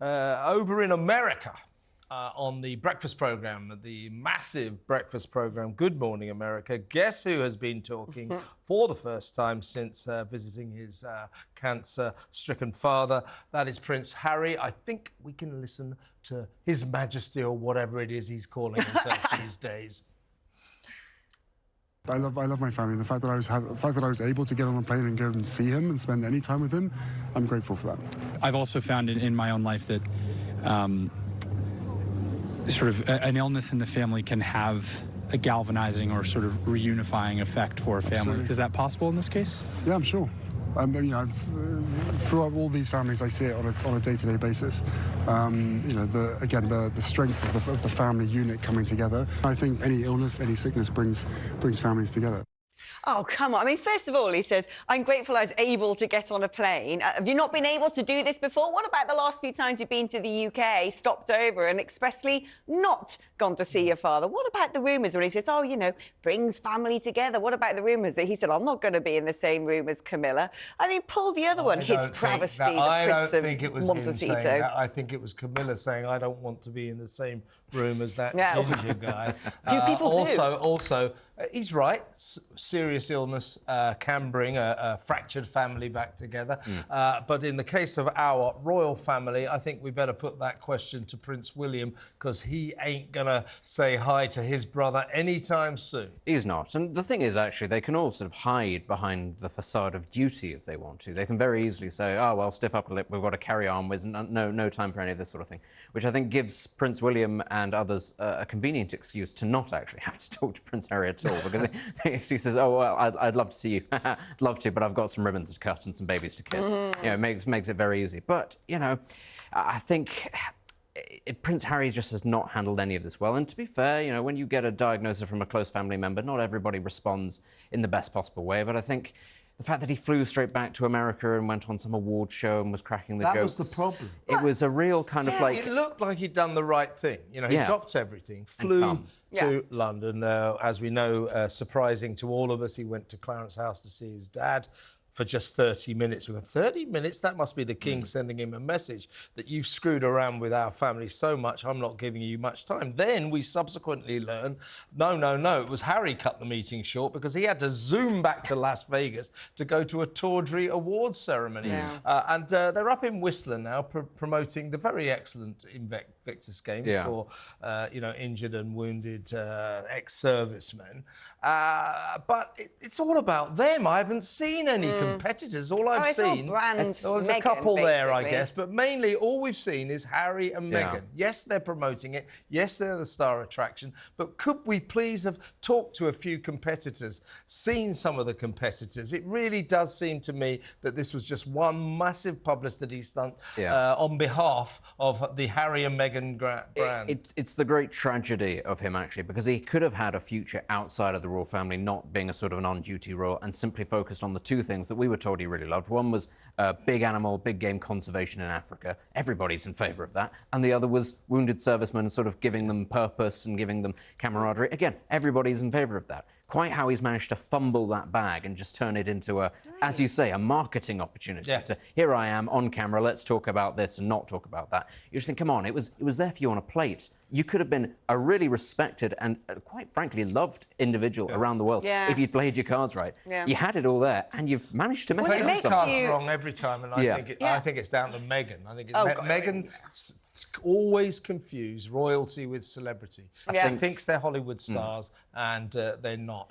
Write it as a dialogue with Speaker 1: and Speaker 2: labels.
Speaker 1: Over in America, on the breakfast programme, the massive breakfast programme, Good Morning America, guess who has been talking for the first time since visiting his cancer-stricken father? That is Prince Harry. I think we can listen to His Majesty, or whatever it is he's calling himself these days.
Speaker 2: I love my family. The fact that I was able to get on a plane and go and see him and spend any time with him, I'm grateful for that.
Speaker 3: I've also found in my own life that sort of an illness in the family can have a galvanizing or sort of reunifying effect for a family.
Speaker 2: Absolutely.
Speaker 3: Is that possible in this case?
Speaker 2: Yeah, I'm sure. Throughout all these families, I see it on a day-to-day basis. The strength of the family unit coming together. I think any illness, any sickness brings families together.
Speaker 4: Oh, come on. I mean, first of all, he says, I'm grateful I was able to get on a plane. Have you not been able to do this before? What about the last few times you've been to the UK, stopped over and expressly not gone to see your father? What about the rumours when he says, oh, you know, brings family together? What about the rumours that he said, I'm not going to be in the same room as Camilla? I mean, pull the other one, his travesty,
Speaker 1: I don't
Speaker 4: Prince
Speaker 1: think it was
Speaker 4: of
Speaker 1: him
Speaker 4: Montecito.
Speaker 1: saying that. I think it was Camilla saying, I don't want to be in the same room as that ginger guy.
Speaker 4: Few people do.
Speaker 1: Also, he's right. Serious illness can bring a fractured family back together. But in the case of our royal family, I think we better put that question to Prince William, because he ain't going to say hi to his brother anytime soon.
Speaker 5: He's not. And the thing is, actually, they can all sort of hide behind the facade of duty if they want to. They can very easily say, oh, well, stiff upper lip, we've got to carry on with no time for any of this sort of thing, which I think gives Prince William and others a convenient excuse to not actually have to talk to Prince Harry at all, because the excuse is, oh, well, I'd love to see you. Love to, but I've got some ribbons to cut and some babies to kiss. You know, it makes it very easy. But, you know, I think Prince Harry just has not handled any of this well. And to be fair, you know, when you get a diagnosis from a close family member, not everybody responds in the best possible way. But I think the fact that he flew straight back to America and went on some award show and was cracking the jokes...
Speaker 1: That was the problem.
Speaker 5: It was a real kind of like...
Speaker 1: It looked like he'd done the right thing. You know, he dropped everything, flew to London. As we know, surprising to all of us, he went to Clarence House to see his dad for just 30 minutes. We went, 30 minutes? That must be the king sending him a message that you've screwed around with our family so much, I'm not giving you much time. Then we subsequently learn, no, it was Harry cut the meeting short because he had to zoom back to Las Vegas to go to a tawdry awards ceremony. And they're up in Whistler now promoting the very excellent Invictus Games for, injured and wounded ex-servicemen. But it's all about them. I haven't seen any competitors. All I've seen... there's a couple there, I guess, but mainly all we've seen is Harry and Meghan. Yes, they're promoting it. Yes, they're the star attraction. But could we please have talked to a few competitors, seen some of the competitors? It really does seem to me that this was just one massive publicity stunt on behalf of the Harry and Meghan brand.
Speaker 5: It's the great tragedy of him, actually, because he could have had a future outside of the royal family, not being a sort of an on-duty royal, and simply focused on the two things that we were told he really loved. One was big animal, big game conservation in Africa. Everybody's in favour of that. And the other was wounded servicemen, sort of giving them purpose and giving them camaraderie. Again, everybody's in favour of that. Quite how he's managed to fumble that bag and just turn it into as you say, a marketing opportunity. To, here I am on camera, let's talk about this and not talk about that. You just think, come on, it was there for you on a plate. You could have been a really respected and, quite frankly, loved individual around the world if you'd played your cards right. You had it all there, and you've managed to mess it up.
Speaker 1: Cards wrong every time, and I think it's down to Meghan. I think Meghan always confuse royalty with celebrity. She thinks they're Hollywood stars, and they're not.